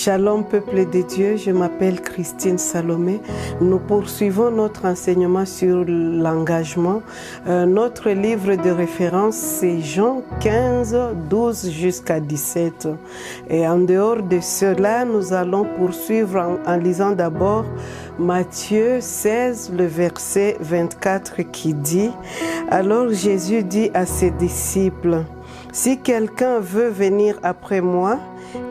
Shalom peuple de Dieu, je m'appelle Christine Salomé. Nous poursuivons notre enseignement sur l'engagement. Notre livre de référence c'est Jean 15, 12 jusqu'à 17. Et en dehors de cela, nous allons poursuivre en lisant d'abord Matthieu 16, le verset 24 qui dit « Alors Jésus dit à ses disciples, « Si quelqu'un veut venir après moi,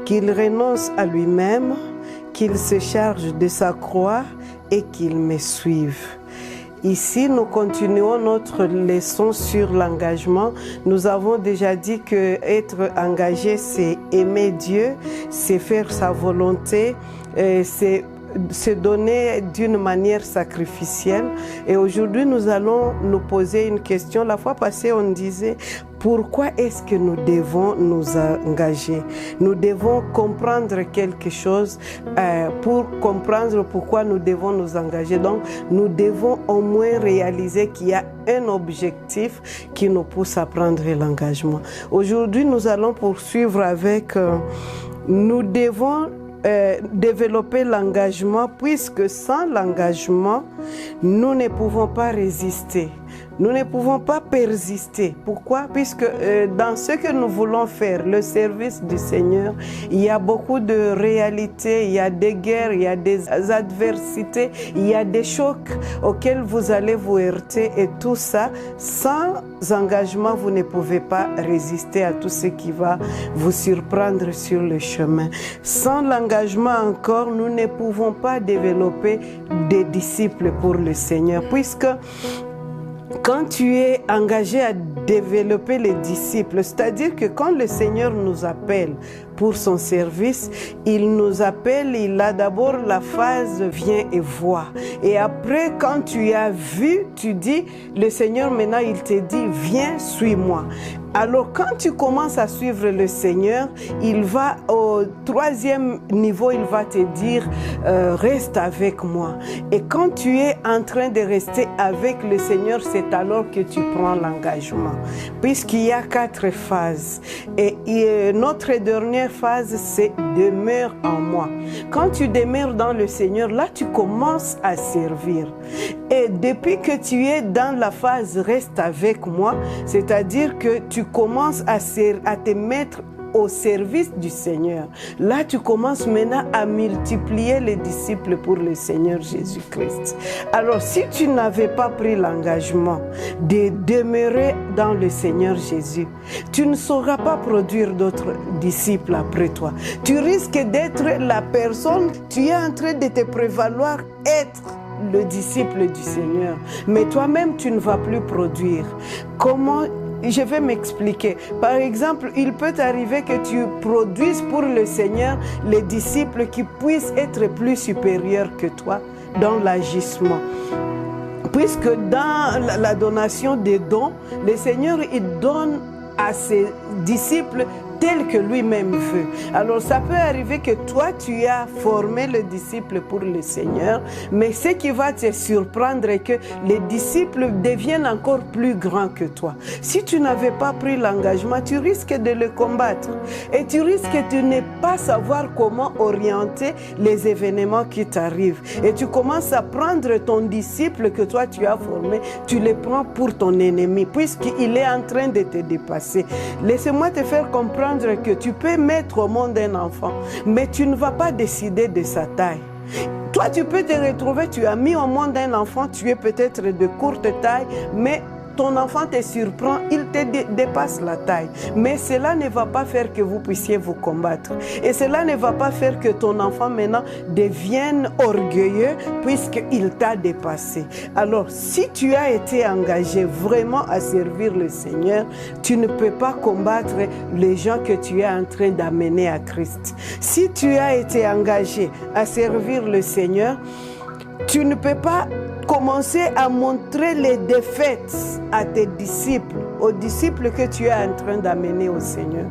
qu'il renonce à lui-même, qu'il se charge de sa croix et qu'il me suive. » Ici, nous continuons notre leçon sur l'engagement. Nous avons déjà dit que être engagé, c'est aimer Dieu, c'est faire sa volonté, c'est se donner d'une manière sacrificielle. Et aujourd'hui, nous allons nous poser une question. La fois passée, on disait pourquoi est-ce que nous devons nous engager? Nous devons comprendre quelque chose pour comprendre pourquoi nous devons nous engager. Donc, nous devons au moins réaliser qu'il y a un objectif qui nous pousse à prendre l'engagement. Aujourd'hui, nous allons poursuivre avec nous devons développer l'engagement, puisque sans l'engagement, nous ne pouvons pas résister. Nous ne pouvons pas persister. Pourquoi? Puisque dans ce que nous voulons faire, le service du Seigneur, il y a beaucoup de réalités, il y a des guerres, il y a des adversités, il y a des chocs auxquels vous allez vous heurter et tout ça, sans engagement, vous ne pouvez pas résister à tout ce qui va vous surprendre sur le chemin. Sans l'engagement encore, nous ne pouvons pas développer des disciples pour le Seigneur, puisque quand tu es engagé à développer les disciples, c'est-à-dire que quand le Seigneur nous appelle pour son service, il nous appelle, il a d'abord la phase « viens et vois ». Et après, quand tu as vu, tu dis, le Seigneur maintenant, il te dit « viens, suis-moi ». Alors, quand tu commences à suivre le Seigneur, il va au troisième niveau, il va te dire reste avec moi. Et quand tu es en train de rester avec le Seigneur, c'est alors que tu prends l'engagement. Puisqu'il y a 4 phases. Et notre dernière phase, c'est demeure en moi. Quand tu demeures dans le Seigneur, là, tu commences à servir. Et depuis que tu es dans la phase reste avec moi, c'est-à-dire que tu commences à te mettre au service du Seigneur. Là, tu commences maintenant à multiplier les disciples pour le Seigneur Jésus-Christ. Alors, si tu n'avais pas pris l'engagement de demeurer dans le Seigneur Jésus, tu ne sauras pas produire d'autres disciples après toi. Tu risques d'être la personne, tu es en train de te prévaloir être le disciple du Seigneur, mais toi-même, tu ne vas plus produire. Comment? Je vais m'expliquer. Par exemple, il peut arriver que tu produises pour le Seigneur les disciples qui puissent être plus supérieurs que toi dans l'agissement. Puisque dans la donation des dons, le Seigneur, il donne à ses disciples tel que lui-même veut. Alors ça peut arriver que toi tu as formé le disciple pour le Seigneur, mais ce qui va te surprendre est que les disciples deviennent encore plus grands que toi. Si tu n'avais pas pris l'engagement, tu risques de le combattre et tu risques de ne pas savoir comment orienter les événements qui t'arrivent. Et tu commences à prendre ton disciple que toi tu as formé, tu le prends pour ton ennemi puisqu'il est en train de te dépasser. Laissez-moi te faire comprendre que tu peux mettre au monde un enfant, mais tu ne vas pas décider de sa taille. Toi, tu peux te retrouver, tu as mis au monde un enfant, tu es peut-être de courte taille, mais ton enfant te surprend, il te dépasse la taille. Mais cela ne va pas faire que vous puissiez vous combattre. Et cela ne va pas faire que ton enfant maintenant devienne orgueilleux puisqu'il t'a dépassé. Alors, si tu as été engagé vraiment à servir le Seigneur, tu ne peux pas combattre les gens que tu es en train d'amener à Christ. Si tu as été engagé à servir le Seigneur, tu ne peux pas commencer à montrer les défaites à tes disciples, aux disciples que tu es en train d'amener au Seigneur.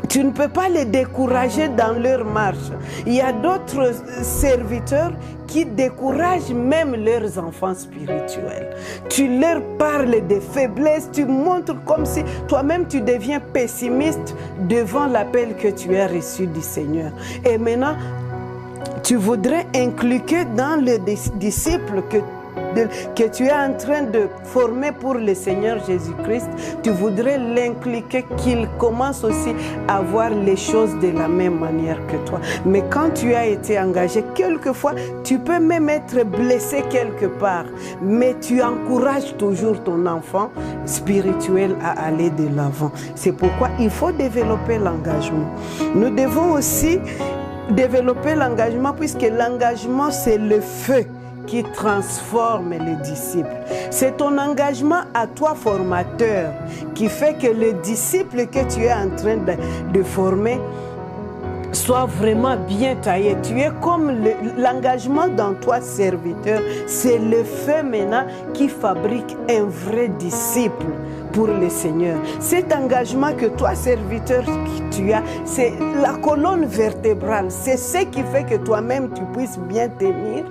Tu ne peux pas les décourager dans leur marche. Il y a d'autres serviteurs qui découragent même leurs enfants spirituels. Tu leur parles des faiblesses, tu montres comme si toi-même tu deviens pessimiste devant l'appel que tu as reçu du Seigneur. Et maintenant, tu voudrais inculquer dans les disciples que tu es en train de former pour le Seigneur Jésus-Christ, tu voudrais l'inculquer qu'il commence aussi à voir les choses de la même manière que toi. Mais quand tu as été engagé, quelquefois, tu peux même être blessé quelque part, mais tu encourages toujours ton enfant spirituel à aller de l'avant. C'est pourquoi il faut développer l'engagement. Nous devons aussi développer l'engagement, puisque l'engagement, c'est le feu qui transforme les disciples. C'est ton engagement à toi, formateur, qui fait que le disciple que tu es en train de former soit vraiment bien taillé. Tu es comme l'engagement dans toi, serviteur. C'est le feu maintenant qui fabrique un vrai disciple pour le Seigneur. Cet engagement que toi, serviteur, tu as, c'est la colonne vertébrale. C'est ce qui fait que toi-même, tu puisses bien tenir.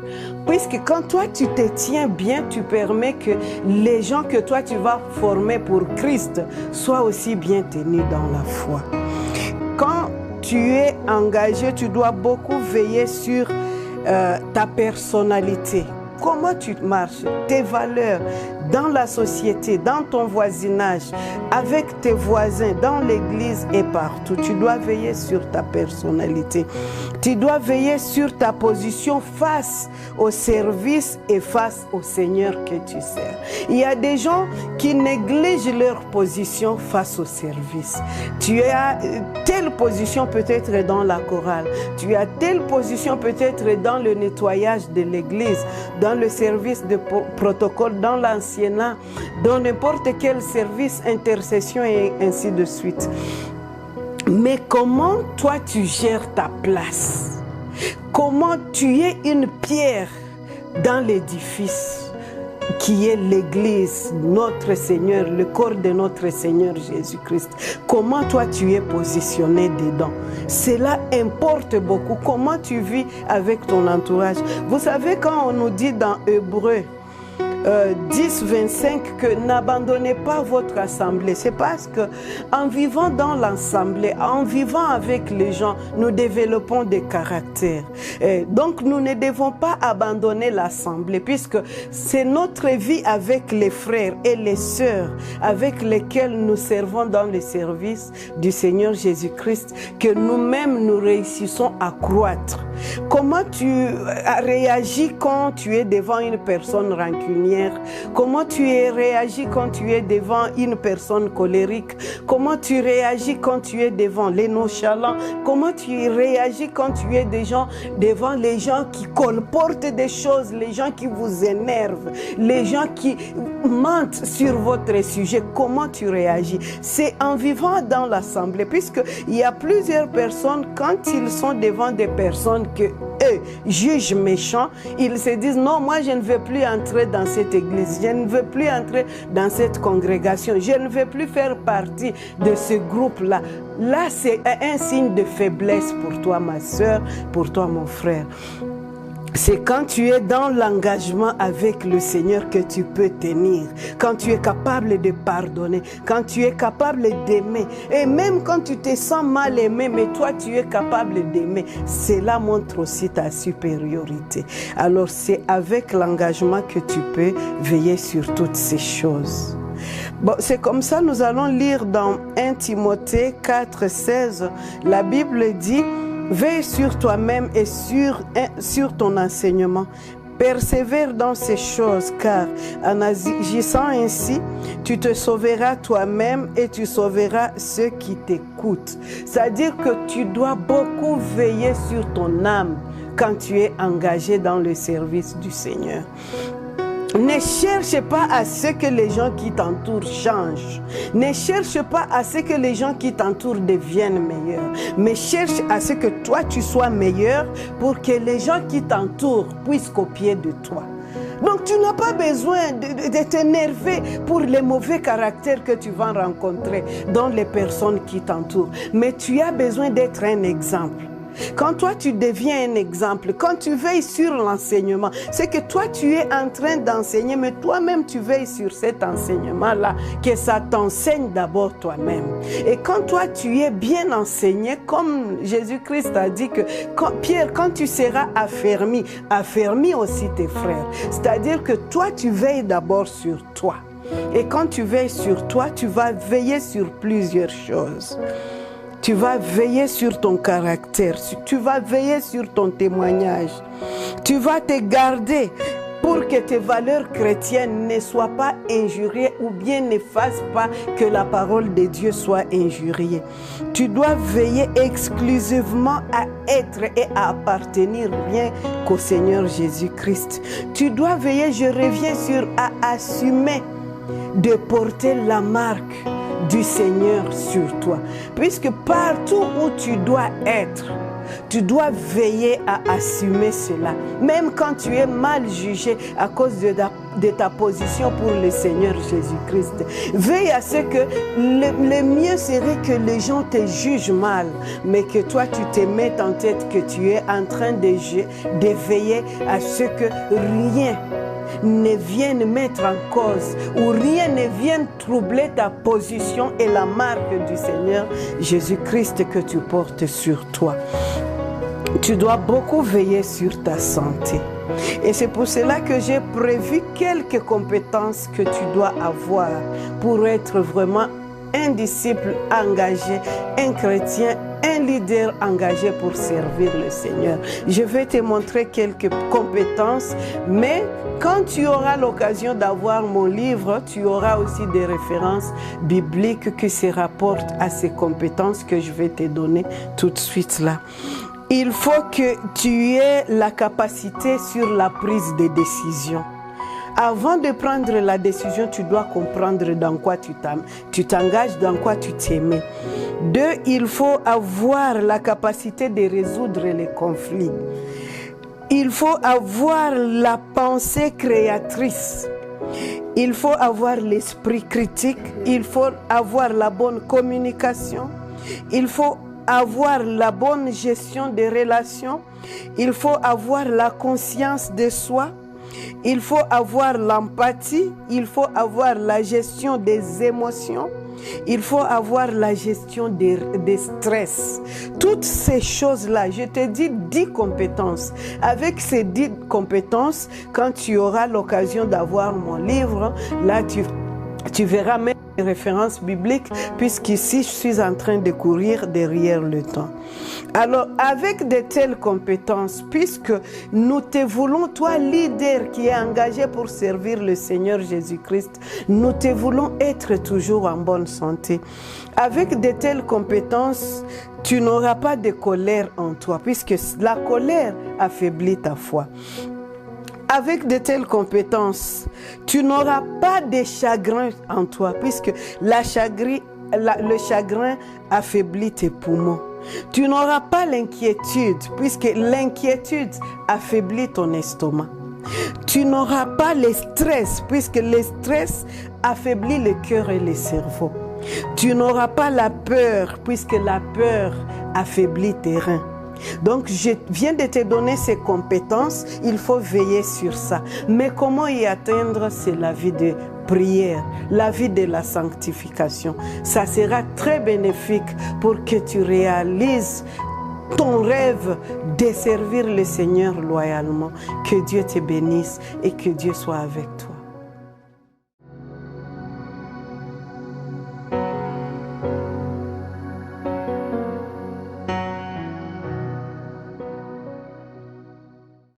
Puisque quand toi, tu te tiens bien, tu permets que les gens que toi, tu vas former pour Christ soient aussi bien tenus dans la foi. Quand tu es engagé, tu dois beaucoup veiller sur ta personnalité. Comment tu marches, tes valeurs dans la société, dans ton voisinage, avec tes voisins, dans l'église et partout. Tu dois veiller sur ta personnalité. Tu dois veiller sur ta position face au service et face au Seigneur que tu sers. Il y a des gens qui négligent leur position face au service. Tu as telle position peut-être dans la chorale. Tu as telle position peut-être dans le nettoyage de l'église, dans le service de protocole, dans l'anciennat, dans n'importe quel service, intercession et ainsi de suite. Mais comment toi tu gères ta place? Comment tu es une pierre dans l'édifice qui est l'Église, notre Seigneur, le corps de notre Seigneur Jésus-Christ? Comment toi tu es positionné dedans? Cela importe beaucoup. Comment tu vis avec ton entourage? Vous savez, quand on nous dit dans Hébreux 10, 25 que n'abandonnez pas votre assemblée, c'est parce que en vivant dans l'assemblée, en vivant avec les gens, nous développons des caractères. Donc nous ne devons pas abandonner l'assemblée, puisque c'est notre vie avec les frères et les sœurs avec lesquels nous servons dans le service du Seigneur Jésus-Christ que nous-mêmes nous réussissons à croître. Comment tu réagis quand tu es devant une personne rancunière? Comment tu réagis quand tu es devant une personne colérique? Comment tu réagis quand tu es devant les nonchalants? Comment tu réagis quand tu es devant les gens qui colportent des choses, les gens qui vous énervent, les gens qui mentent sur votre sujet? Comment tu réagis? C'est en vivant dans l'assemblée, puisqu'il y a plusieurs personnes, quand ils sont devant des personnes que eux jugent méchants, ils se disent non, moi je ne veux plus entrer dans cette église, je ne veux plus entrer dans cette congrégation, je ne veux plus faire partie de ce groupe-là. Là, c'est un signe de faiblesse pour toi, ma soeur, pour toi, mon frère. C'est quand tu es dans l'engagement avec le Seigneur que tu peux tenir, quand tu es capable de pardonner, quand tu es capable d'aimer, et même quand tu te sens mal aimé, mais toi tu es capable d'aimer, cela montre aussi ta supériorité. Alors c'est avec l'engagement que tu peux veiller sur toutes ces choses. Bon, c'est comme ça, nous allons lire dans 1 Timothée 4, 16, la Bible dit: veille sur toi-même et sur ton enseignement. Persévère dans ces choses, car en agissant ainsi, tu te sauveras toi-même et tu sauveras ceux qui t'écoutent. C'est-à-dire que tu dois beaucoup veiller sur ton âme quand tu es engagé dans le service du Seigneur. Ne cherche pas à ce que les gens qui t'entourent changent. Ne cherche pas à ce que les gens qui t'entourent deviennent meilleurs. Mais cherche à ce que toi tu sois meilleur pour que les gens qui t'entourent puissent copier de toi. Donc tu n'as pas besoin de t'énerver pour les mauvais caractères que tu vas rencontrer dans les personnes qui t'entourent. Mais tu as besoin d'être un exemple. Quand toi tu deviens un exemple, quand tu veilles sur l'enseignement, c'est que toi tu es en train d'enseigner, mais toi-même tu veilles sur cet enseignement-là, que ça t'enseigne d'abord toi-même. Et quand toi tu es bien enseigné, comme Jésus-Christ a dit que Pierre, quand tu seras affermi, affermis aussi tes frères. C'est-à-dire que toi tu veilles d'abord sur toi. Et quand tu veilles sur toi, tu vas veiller sur plusieurs choses. Tu vas veiller sur ton caractère, tu vas veiller sur ton témoignage. Tu vas te garder pour que tes valeurs chrétiennes ne soient pas injuriées ou bien ne fassent pas que la parole de Dieu soit injuriée. Tu dois veiller exclusivement à être et à appartenir rien qu'au Seigneur Jésus-Christ. Tu dois veiller, je reviens sur, à assumer de porter la marque du Seigneur sur toi. Puisque partout où tu dois être, tu dois veiller à assumer cela. Même quand tu es mal jugé à cause de ta position pour le Seigneur Jésus-Christ. Veille à ce que le mieux serait que les gens te jugent mal, mais que toi tu te mettes en tête que tu es en train de veiller à ce que rien ne vienne mettre en cause ou rien ne vienne troubler ta position et la marque du Seigneur Jésus-Christ que tu portes sur toi. Tu dois beaucoup veiller sur ta santé. Et c'est pour cela que j'ai prévu quelques compétences que tu dois avoir pour être vraiment un disciple engagé, un chrétien, un leader engagé pour servir le Seigneur. Je vais te montrer quelques compétences, mais quand tu auras l'occasion d'avoir mon livre, tu auras aussi des références bibliques qui se rapportent à ces compétences que je vais te donner tout de suite là. Il faut que tu aies la capacité sur la prise de décision. Avant de prendre la décision, tu dois comprendre dans quoi tu t'engages, dans quoi tu t'aimes. 2, il faut avoir la capacité de résoudre les conflits. Il faut avoir la pensée créatrice. Il faut avoir l'esprit critique. Il faut avoir la bonne communication. Il faut avoir la bonne gestion des relations. Il faut avoir la conscience de soi. Il faut avoir l'empathie, il faut avoir la gestion des émotions, il faut avoir la gestion des stress. Toutes ces choses-là, je te dis 10 compétences. Avec ces 10 compétences, quand tu auras l'occasion d'avoir mon livre, là tu verras même les références bibliques, puisqu'ici je suis en train de courir derrière le temps. Alors, avec de telles compétences, puisque nous te voulons, toi leader qui est engagé pour servir le Seigneur Jésus-Christ, nous te voulons être toujours en bonne santé. Avec de telles compétences, tu n'auras pas de colère en toi, puisque la colère affaiblit ta foi. Avec de telles compétences, tu n'auras pas de chagrin en toi, puisque le chagrin affaiblit tes poumons. Tu n'auras pas l'inquiétude, puisque l'inquiétude affaiblit ton estomac. Tu n'auras pas le stress, puisque le stress affaiblit le cœur et le cerveau. Tu n'auras pas la peur, puisque la peur affaiblit tes reins. Donc, je viens de te donner ces compétences, il faut veiller sur ça. Mais comment y atteindre? C'est la vie de prière, la vie de la sanctification. Ça sera très bénéfique pour que tu réalises ton rêve de servir le Seigneur loyalement. Que Dieu te bénisse et que Dieu soit avec toi.